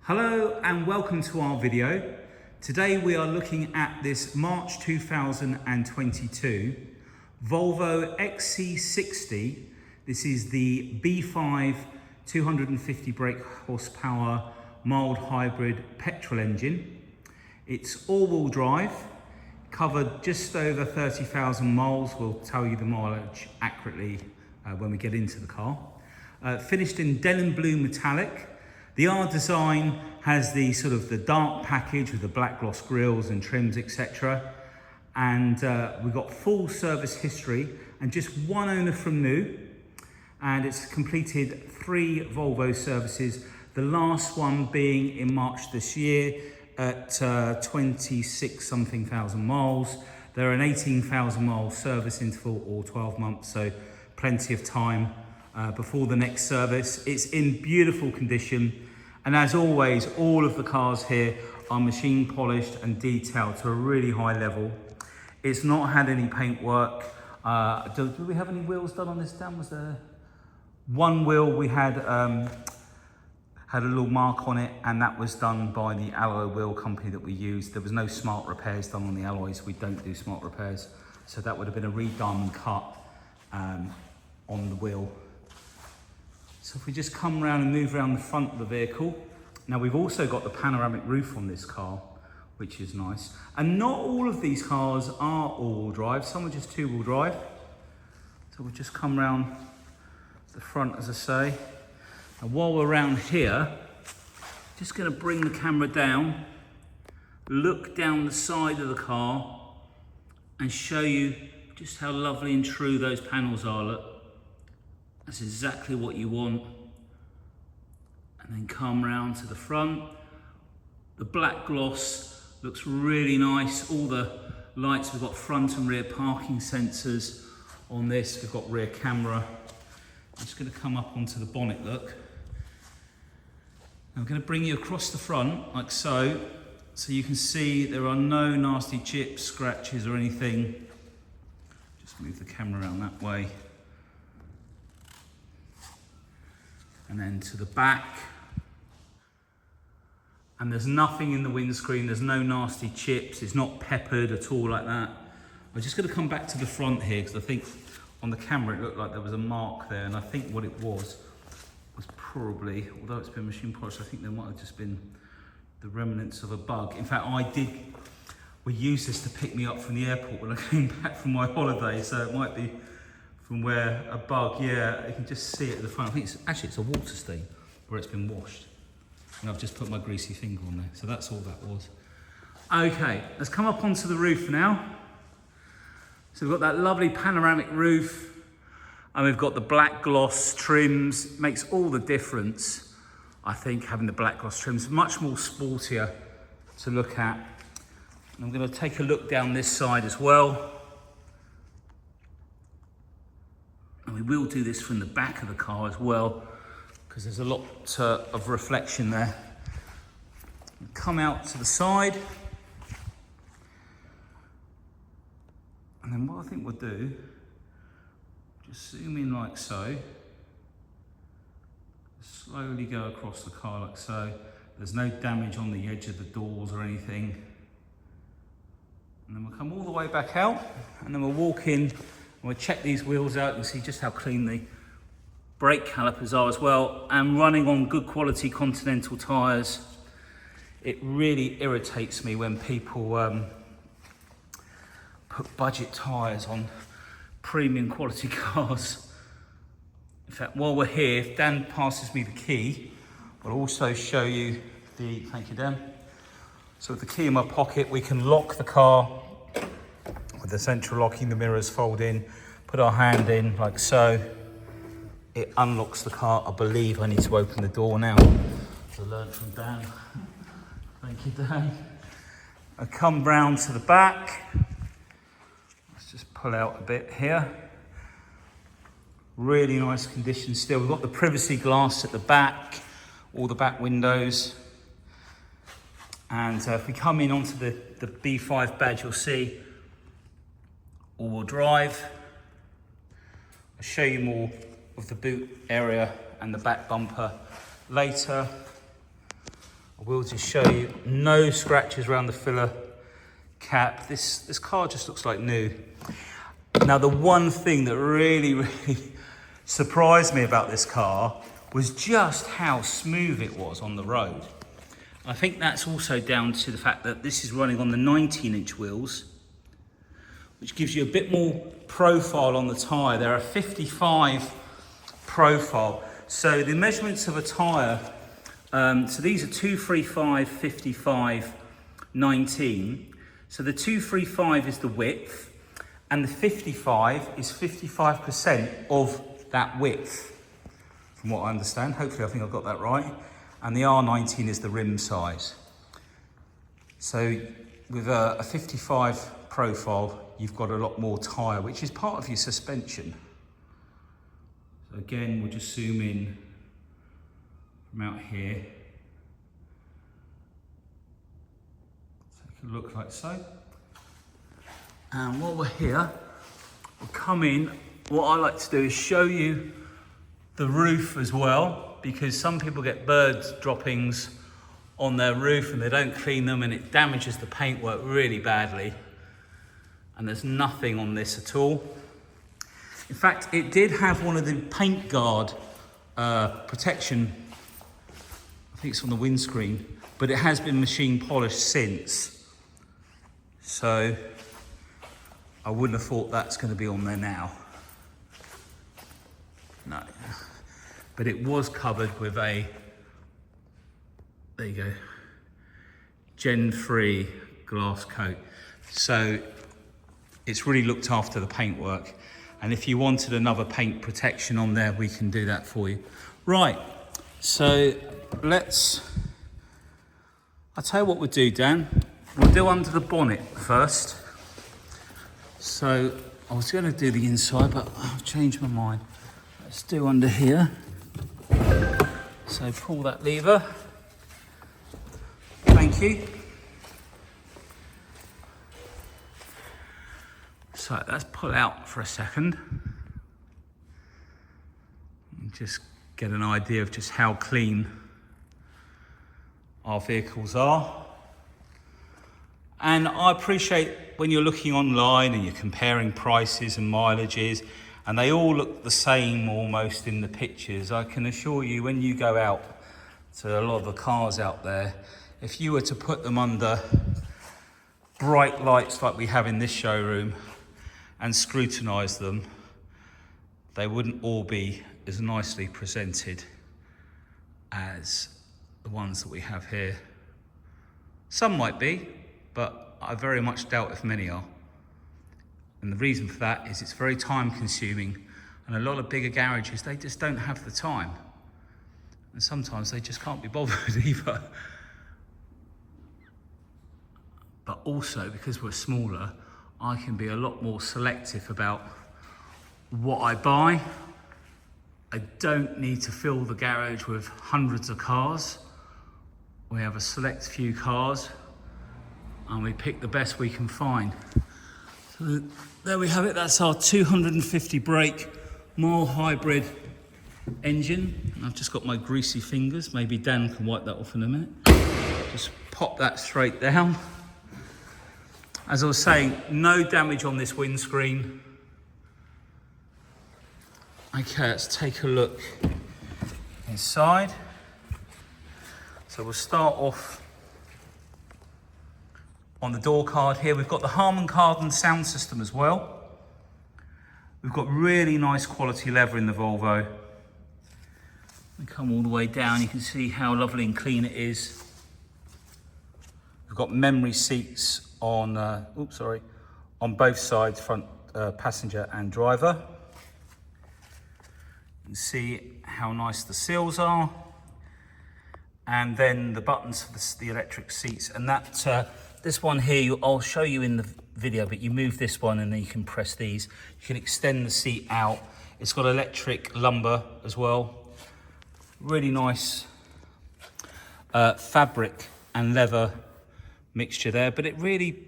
Hello and welcome to our video. Today we are looking at this March 2022 Volvo XC60. This is the B5 250 brake horsepower mild hybrid petrol engine. It's all-wheel drive, covered just over 30,000 miles. We'll tell you the mileage accurately when we get into the car. Finished in denim blue metallic. The R design has the sort of the dark package with the black gloss grills and trims, etc. And we've got full service history and just one owner from new. And it's completed 3 Volvo services, the last one being in March this year at 26 something thousand miles. They're an 18,000 mile service interval or 12 months, so plenty of time before the next service. It's in beautiful condition. And as always, all of the cars here are machine polished and detailed to a really high level. It's not had any paint work. Do we have any wheels done on this, Dan? Was there one wheel we had a little mark on it, and that was done by the alloy wheel company that we used. There was no smart repairs done on the alloys. We don't do smart repairs. So that would have been a re-diamond cut on the wheel. So if we just come around and move around the front of the vehicle. Now we've also got the panoramic roof on this car, which is nice. And not all of these cars are all-wheel drive, some are just two-wheel drive. So we'll just come around the front, as I say. And while we're around here, just gonna bring the camera down, look down the side of the car and show you just how lovely and true those panels are. Look. That's exactly what you want. And then come round to the front. The black gloss looks really nice. All the lights, we've got front and rear parking sensors on this. We've got rear camera. I'm just gonna come up onto the bonnet, look. I'm gonna bring you across the front, like so. So you can see there are no nasty chips, scratches or anything. Just move the camera around that way. And then to the back. And there's nothing in the windscreen, there's no nasty chips, it's not peppered at all like that. I'm just gonna come back to the front here because I think on the camera it looked like there was a mark there, and I think what it was probably, although it's been machine polished, I think there might have just been the remnants of a bug. In fact, we used this to pick me up from the airport when I came back from my holiday, so it might be from where a bug, yeah, you can just see it at the front. I think it's a water stain where it's been washed. And I've just put my greasy finger on there. So that's all that was. Okay, let's come up onto the roof now. So we've got that lovely panoramic roof, and we've got the black gloss trims. Makes all the difference, I think, having the black gloss trims. Much more sportier to look at. And I'm gonna take a look down this side as well. And we will do this from the back of the car as well, because there's a lot of reflection there. Come out to the side. And then what I think we'll do, just zoom in like so. Slowly go across the car like so. There's no damage on the edge of the doors or anything. And then we'll come all the way back out, and then we'll walk in. We'll check these wheels out and see just how clean the brake calipers are as well. And running on good quality Continental tyres. It really irritates me when people put budget tyres on premium quality cars. In fact, while we're here, if Dan passes me the key, I'll also show you the, thank you Dan. So with the key in my pocket, we can lock the car with the central locking, the mirrors fold in, put our hand in like so. It unlocks the car. I believe I need to open the door now. I learned from Dan. Thank you, Dan. I come round to the back. Let's just pull out a bit here. Really nice condition still. We've got the privacy glass at the back, all the back windows. And if we come in onto the B5 badge, you'll see all-wheel drive. I'll show you more of the boot area and the back bumper later. I will just show you, no scratches around the filler cap. This car just looks like new. Now, the one thing that really surprised me about this car was just how smooth it was on the road. I think that's also down to the fact that this is running on the 19-inch wheels, which gives you a bit more profile on the tyre. They're a 55 profile. So the measurements of a tyre, so these are 235, 55, 19. So the 235 is the width, and the 55 is 55% of that width, from what I understand. Hopefully I think I've got that right. And the R19 is the rim size. So with a 55 profile, you've got a lot more tyre, which is part of your suspension. So again, we'll just zoom in from out here. Take a look like so. And while we're here, we'll come in. What I like to do is show you the roof as well, because some people get bird droppings on their roof and they don't clean them, and it damages the paintwork really badly. And there's nothing on this at all. In fact, it did have one of the paint guard protection, I think it's on the windscreen, but it has been machine polished since. So I wouldn't have thought that's going to be on there now. No. But it was covered with a, there you go, Gen 3 glass coat. So it's really looked after the paintwork. And if you wanted another paint protection on there, we can do that for you. Right, so I'll tell you what we'll do, Dan. We'll do under the bonnet first. So I was going to do the inside, but I've changed my mind. Let's do under here. So pull that lever. Thank you. So let's pull out for a second. And just get an idea of just how clean our vehicles are. And I appreciate when you're looking online and you're comparing prices and mileages, and they all look the same almost in the pictures. I can assure you, when you go out to a lot of the cars out there, if you were to put them under bright lights like we have in this showroom and scrutinise them, they wouldn't all be as nicely presented as the ones that we have here. Some might be, but I very much doubt if many are. And the reason for that is it's very time consuming, and a lot of bigger garages, they just don't have the time. And sometimes they just can't be bothered either. But also, because we're smaller, I can be a lot more selective about what I buy. I don't need to fill the garage with hundreds of cars. We have a select few cars, and we pick the best we can find. So there we have it. That's our 250 brake mile hybrid engine. And I've just got my greasy fingers. Maybe Dan can wipe that off in a minute. Just pop that straight down. As I was saying, no damage on this windscreen. Okay, let's take a look inside. So we'll start off on the door card here. We've got the HARMAN KARDON sound system as well. We've got really nice quality leather in the Volvo. We come all the way down, you can see how lovely and clean it is. We've got memory seats on, on both sides, front passenger and driver. You can see how nice the seals are. And then the buttons for the electric seats. And that, this one here, I'll show you in the video, but you move this one and then you can press these. You can extend the seat out. It's got electric lumbar as well. Really nice fabric and leather mixture there, but it really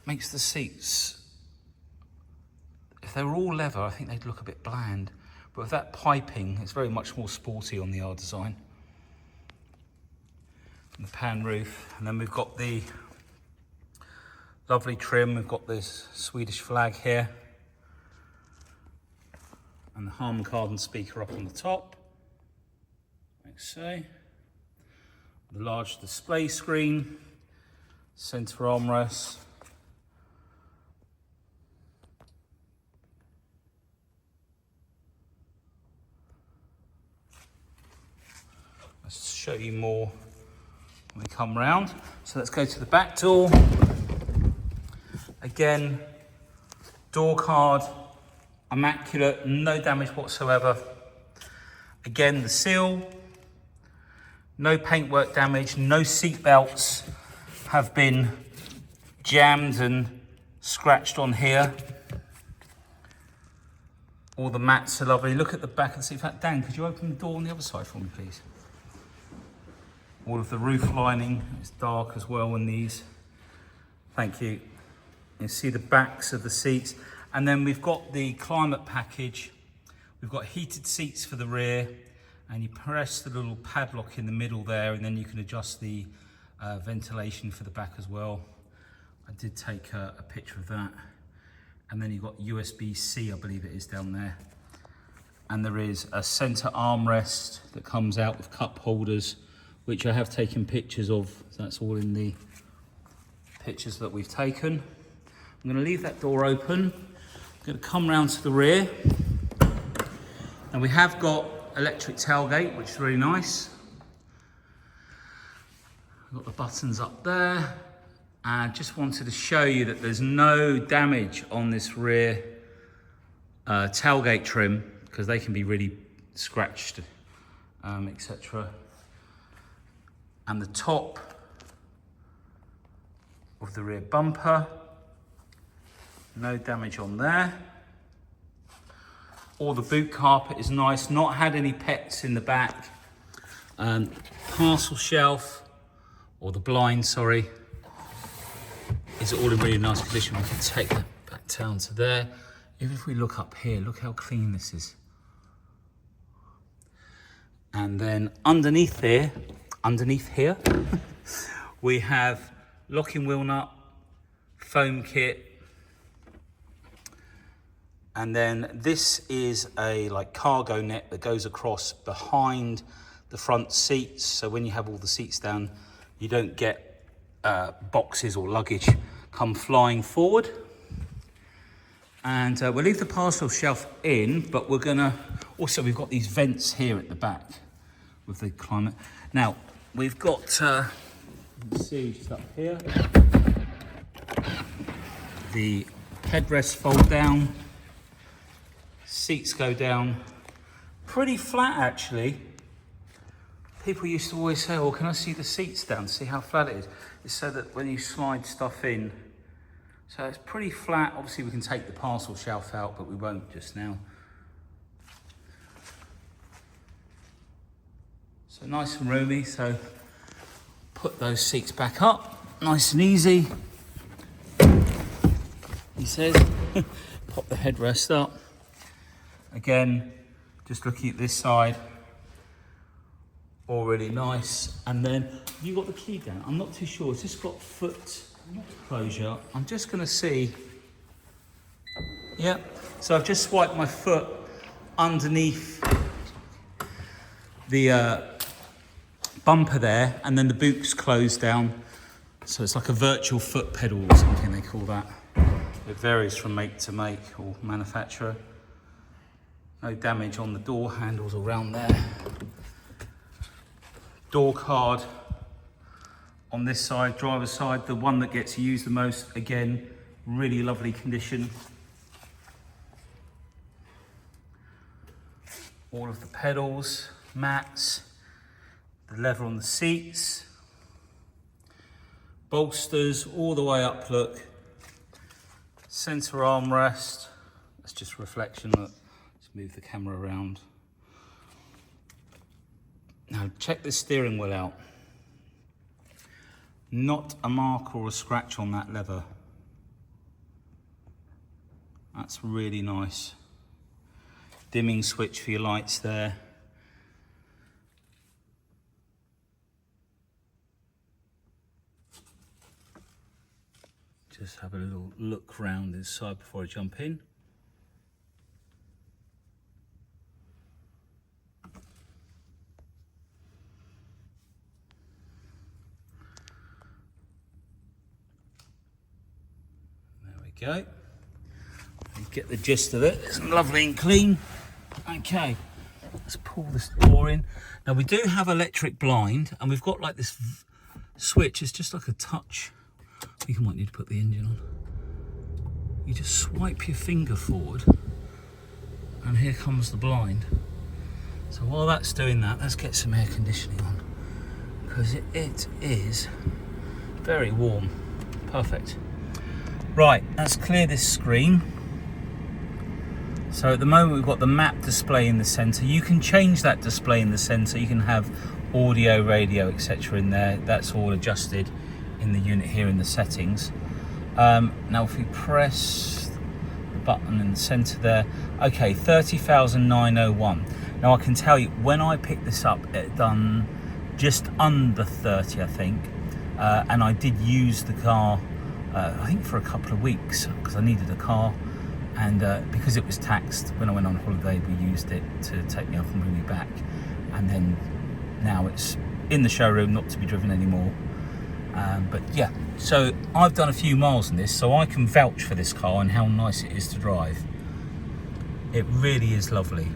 makes the seats, if they were all leather, I think they'd look a bit bland. But with that piping, it's very much more sporty on the R design. the pan roof. And then we've got the lovely trim. We've got this Swedish flag here. And the HARMAN KARDON speaker up on the top, like so. The large display screen, center armrest. Let's show you more when we come round. So let's go to the back door. Again, door card, immaculate, no damage whatsoever. Again, the seal, no paintwork damage, no seat belts have been jammed and scratched on here. All the mats are lovely. Look at the back of the seat. In fact, Dan, could you open the door on the other side for me, please? All of the roof lining is dark as well in these. Thank you. You see the backs of the seats. And then we've got the climate package. We've got heated seats for the rear, and you press the little padlock in the middle there, and then you can adjust the ventilation for the back as well. I did take a picture of that. And then you've got USB-C, I believe it is, down there. And there is a center armrest that comes out with cup holders, which I have taken pictures of. So that's all in the pictures that we've taken. I'm going to leave that door open. I'm going to come round to the rear. And we have got electric tailgate, which is really nice. We've got the buttons up there. I just wanted to show you that there's no damage on this rear tailgate trim, because they can be really scratched, etc. And the top of the rear bumper, no damage on there. All the boot carpet is nice, not had any pets in the back. Parcel shelf, or the blind, sorry, is all in really nice condition. We can take that back down to there. Even if we look up here, look how clean this is. And then underneath here, we have locking wheel nut, foam kit. And then this is a cargo net that goes across behind the front seats. So when you have all the seats down, you don't get boxes or luggage come flying forward. And we'll leave the parcel shelf in, but we're gonna, also we've got these vents here at the back with the climate. Now, we've got, you can see just up here, the headrests fold down, seats go down, pretty flat actually. People used to always say, oh, can I see the seats down, see how flat it is? It's so that when you slide stuff in, so it's pretty flat. Obviously we can take the parcel shelf out, but we won't just now. So nice and roomy, so put those seats back up, nice and easy. He says, pop the headrest up. Again, just looking at this side, all really nice. And then you got the key down. I'm not too sure. It's just got foot closure. I'm just going to see. Yeah. So I've just swiped my foot underneath the bumper there, and then the boot's closed down. So it's like a virtual foot pedal or something they call that. It varies from make to make or manufacturer. No damage on the door handles around there. Door card on this side, driver's side, the one that gets used the most. Again, really lovely condition. All of the pedals, mats, the leather on the seats, bolsters all the way up, look. Center armrest, that's just reflection. Look. Let's move the camera around. Now check the steering wheel out. Not a mark or a scratch on that leather. That's really nice. Dimming switch for your lights there. just have a little look round inside before I jump in. There we go. You get the gist of it. It's lovely and clean. Okay, let's pull this door in. Now we do have electric blind, and we've got like this switch. It's just like a touch. You might need to put the engine on. You just swipe your finger forward, and here comes the blind. So while that's doing that, let's get some air conditioning on, because it is very warm. Perfect. Right, let's clear this screen. So at the moment we've got the map display in the center. You can change that display in the center. You can have audio, radio, etc. in there. That's all adjusted in the unit here in the settings. Now if we press the button in the center there, okay, 30,901. Now I can tell you, when I picked this up, it had done just under 30, I think. And I did use the car, I think for a couple of weeks, because I needed a car. And because it was taxed, when I went on holiday, we used it to take me up and bring me back. And then now it's in the showroom, not to be driven anymore. But yeah, so I've done a few miles in this, so I can vouch for this car and how nice it is to drive. It really is lovely.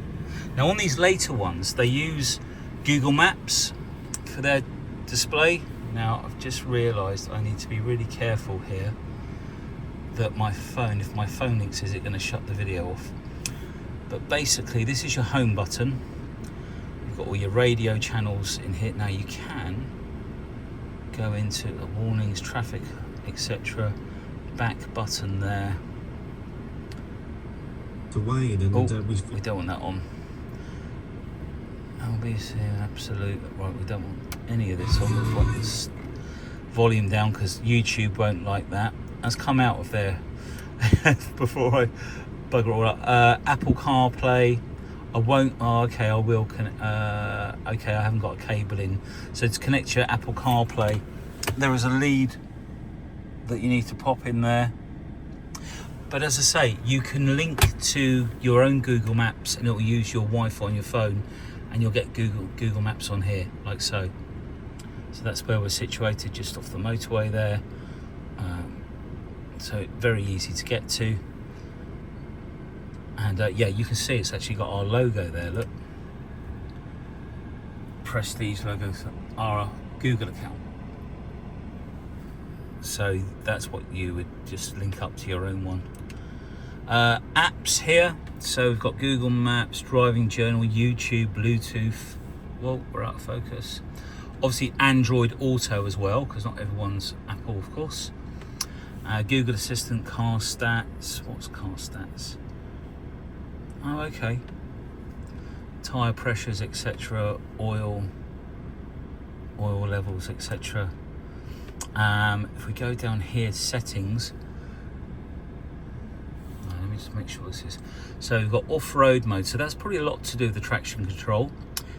Now on these later ones, they use Google Maps for their display. Now I've just realised I need to be really careful here that my phone, if my phone links, is it going to shut the video off? But basically this is your home button. You've got all your radio channels in here. Now you can go into the warnings, traffic, etc. Back button there. To Wayne and we don't want that on. LBC absolute. Right, we don't want any of this on. We've got this volume down because YouTube won't like that. Has come out of there before I bugger all up. Apple CarPlay, I won't. Oh, okay, I will. Okay, I haven't got a cable in, so to connect your Apple CarPlay, there is a lead that you need to pop in there. But as I say, you can link to your own Google Maps, and it will use your Wi-Fi on your phone, and you'll get Google Maps on here, like so. So that's where we're situated, just off the motorway there. So very easy to get to, and yeah, you can see it's actually got our logo there. Look, Prestige logos are a Google account, so that's what you would just link up to your own one. Apps here, so we've got Google Maps, Driving Journal, YouTube, Bluetooth. Well, we're out of focus. Obviously Android Auto as well, because not everyone's Apple, of course. Google Assistant, car stats. What's car stats? Oh, okay. Tire pressures, etc. Oil levels, etc. If we go down here, settings. Let me just make sure this is. So we've got off-road mode. So that's probably a lot to do with the traction control.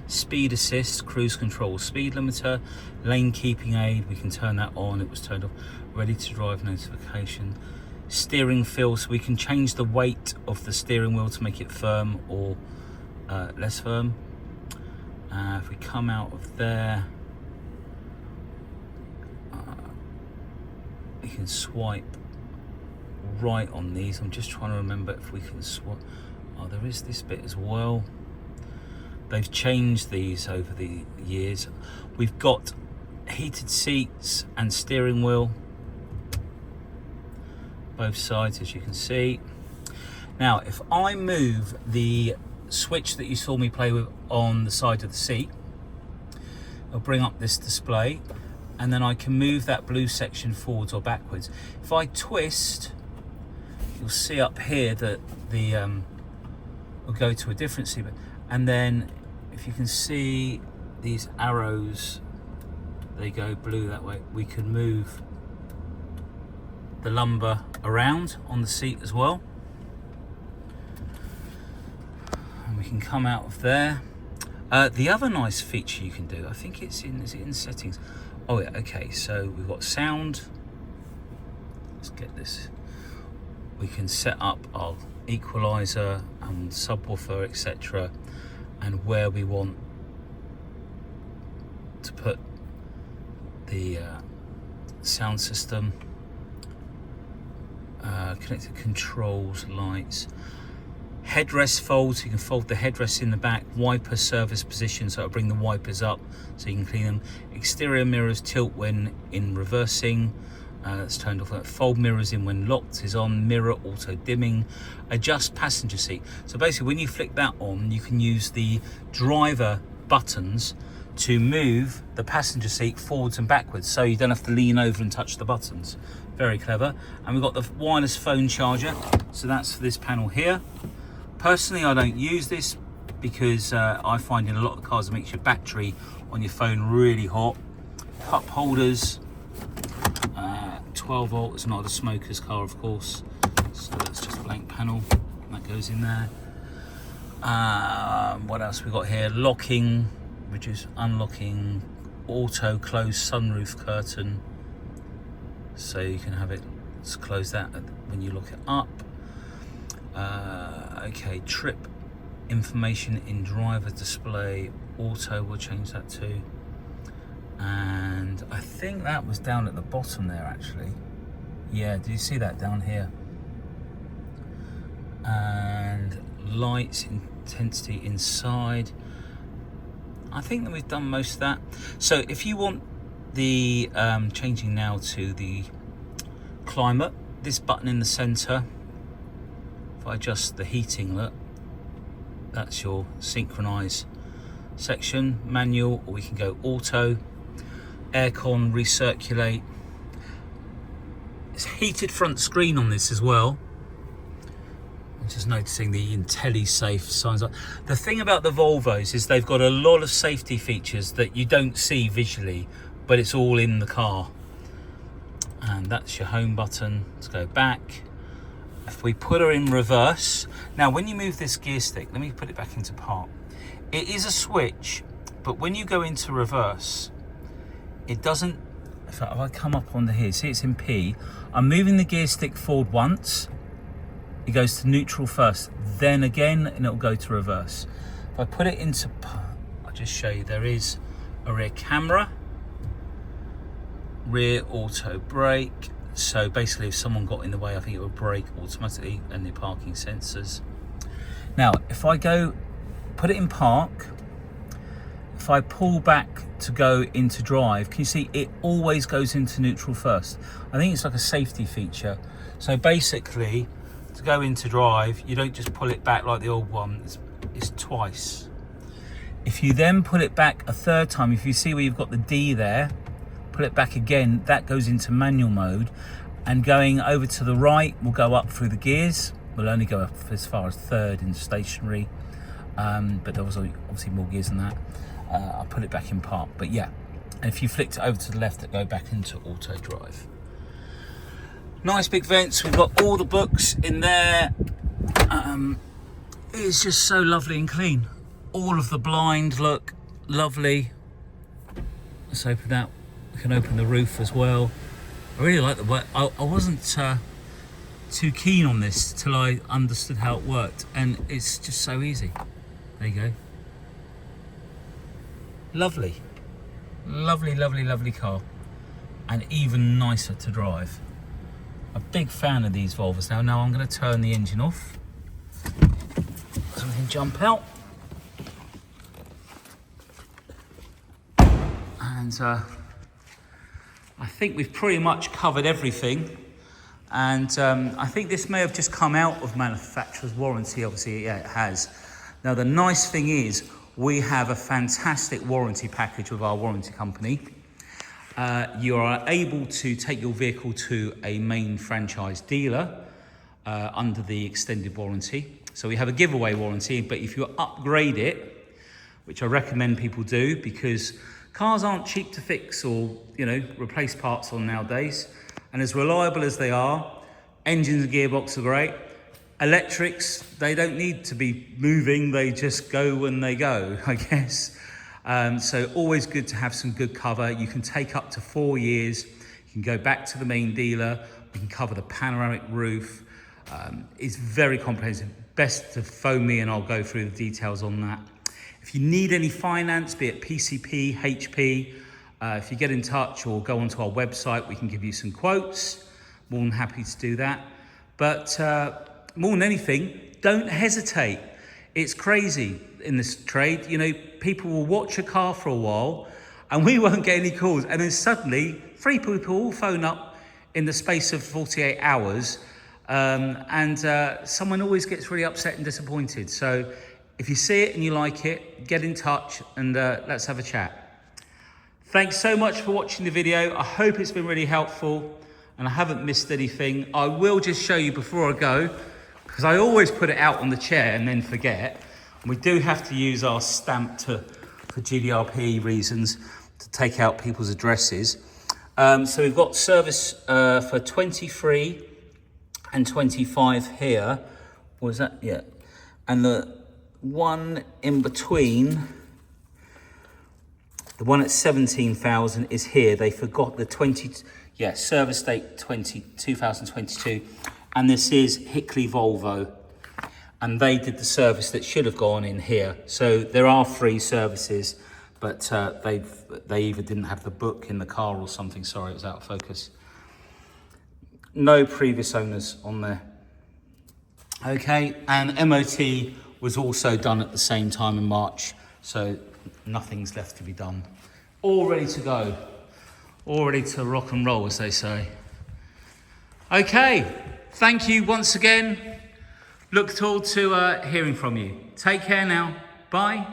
Speed assist, cruise control, speed limiter, lane keeping aid, we can turn that on, it was turned off. Ready to drive notification. Steering feel, so we can change the weight of the steering wheel to make it firm or less firm. If we come out of there, you can swipe right on these. I'm just trying to remember if we can swipe. Oh, there is this bit as well. They've changed these over the years. We've got heated seats and steering wheel, both sides, as you can see. Now, if I move the switch that you saw me play with on the side of the seat, I'll bring up this display, and then I can move that blue section forwards or backwards. If I twist, you'll see up here that the will go to a different seat. And then if you can see these arrows, they go blue that way. We can move the lumbar around on the seat as well. And we can come out of there. The other nice feature you can do, I think it's in, is it in settings? Oh yeah, okay, so we've got sound let's get this. We can set up our equalizer and subwoofer, etc., and where we want to put the sound system, connected controls, lights, headrest folds. You can fold the headrest in the back, wiper service position, so it'll bring the wipers up so you can clean them. Exterior mirrors tilt when in reversing, that's turned off. Fold mirrors in when locked is on. Mirror auto dimming. Adjust passenger seat. So basically when you flick that on, you can use the driver buttons to move the passenger seat forwards and backwards, so you don't have to lean over and touch the buttons. Very clever. And we've got the wireless phone charger, so that's for this panel here. Personally, I don't use this because I find in a lot of cars it makes your battery on your phone really hot. Cup holders, 12 volt. It's not a smoker's car, of course, so that's just a blank panel that goes in there. What else we got here? Locking, reduce, unlocking, auto close sunroof curtain, so you can have it close that when you lock it up. Okay, trip information in driver display, auto, we'll change that to. And I think that was down at the bottom there, actually. Yeah, do you see that down here? And lights intensity inside. I think that we've done most of that. So if you want the changing now to the climate, this button in the center, if I adjust the heating, look, that's your synchronize section, manual, or we can go auto. Aircon, recirculate. It's heated front screen on this as well. I'm just noticing the IntelliSafe signs up. The thing about the Volvos is they've got a lot of safety features that you don't see visually, but it's all in the car. And that's your home button to go back. If we put her in reverse, now when you move this gear stick, let me put it back into park. It is a switch, but when you go into reverse, it doesn't, in fact, if I come up onto here, see it's in P, I'm moving the gear stick forward once, it goes to neutral first, then again, and it'll go to reverse. If I put it into, I'll just show you, there is a rear camera, rear auto brake. So basically if someone got in the way, I think it would brake automatically, and the parking sensors. Now, if I go, put it in park, if I pull back to go into drive, can you see it always goes into neutral first? I think it's like a safety feature. So basically, to go into drive, you don't just pull it back like the old one, it's twice. If you then pull it back a third time, if you see where you've got the D there, pull it back again, that goes into manual mode, and going over to the right will go up through the gears. We'll only go up as far as third in stationary, but there was obviously more gears than that. I'll put it back in park, but yeah. And if you flicked it over to the left, it go back into auto drive. Nice big vents, we've got all the books in there. It's just so lovely and clean. All of the blind look lovely. Let's open that. We can open the roof as well. I really like the way, I wasn't too keen on this till I understood how it worked, and it's just so easy. There you go. Lovely. Lovely, lovely, lovely car. And even nicer to drive. A big fan of these Volvos now. Now I'm going to turn the engine off so we can jump out. And I think we've pretty much covered everything. And I think this may have just come out of manufacturer's warranty. Obviously, yeah, it has. Now, the nice thing is we have a fantastic warranty package with our warranty company. You are able to take your vehicle to a main franchise dealer under the extended warranty. So we have a giveaway warranty, but if you upgrade it, which I recommend people do, because cars aren't cheap to fix or, replace parts on nowadays. And as reliable as they are, engines and gearbox are great. Electrics, they don't need to be moving, they just go when they go, I guess. So always good to have some good cover. You can take up to 4 years. You can go back to the main dealer We can cover the panoramic roof. It's very comprehensive. Best to phone me and I'll go through the details on that. If you need any finance, be it PCP, HP, if you get in touch or go onto our website, we can give you some quotes. More than happy to do that. But more than anything, don't hesitate. It's crazy in this trade. You know, people will watch a car for a while and we won't get any calls. And then suddenly 3 people will phone up in the space of 48 hours. Someone always gets really upset and disappointed. So if you see it and you like it, get in touch and let's have a chat. Thanks so much for watching the video. I hope it's been really helpful and I haven't missed anything. I will just show you before I go, because I always put it out on the chair and then forget. And we do have to use our stamp for GDRP reasons to take out people's addresses. So we've got service for 23 and 25 here. Was that? Yeah. And the one in between, the one at 17,000 is here. They forgot the service date 2022. And this is Hickley Volvo. And they did the service that should have gone in here. So there are 3 services, but they either didn't have the book in the car or something. Sorry, it was out of focus. No previous owners on there. Okay, and MOT was also done at the same time in March. So nothing's left to be done. All ready to go. All ready to rock and roll, as they say. Okay, thank you once again. Look forward to hearing from you. Take care now. Bye.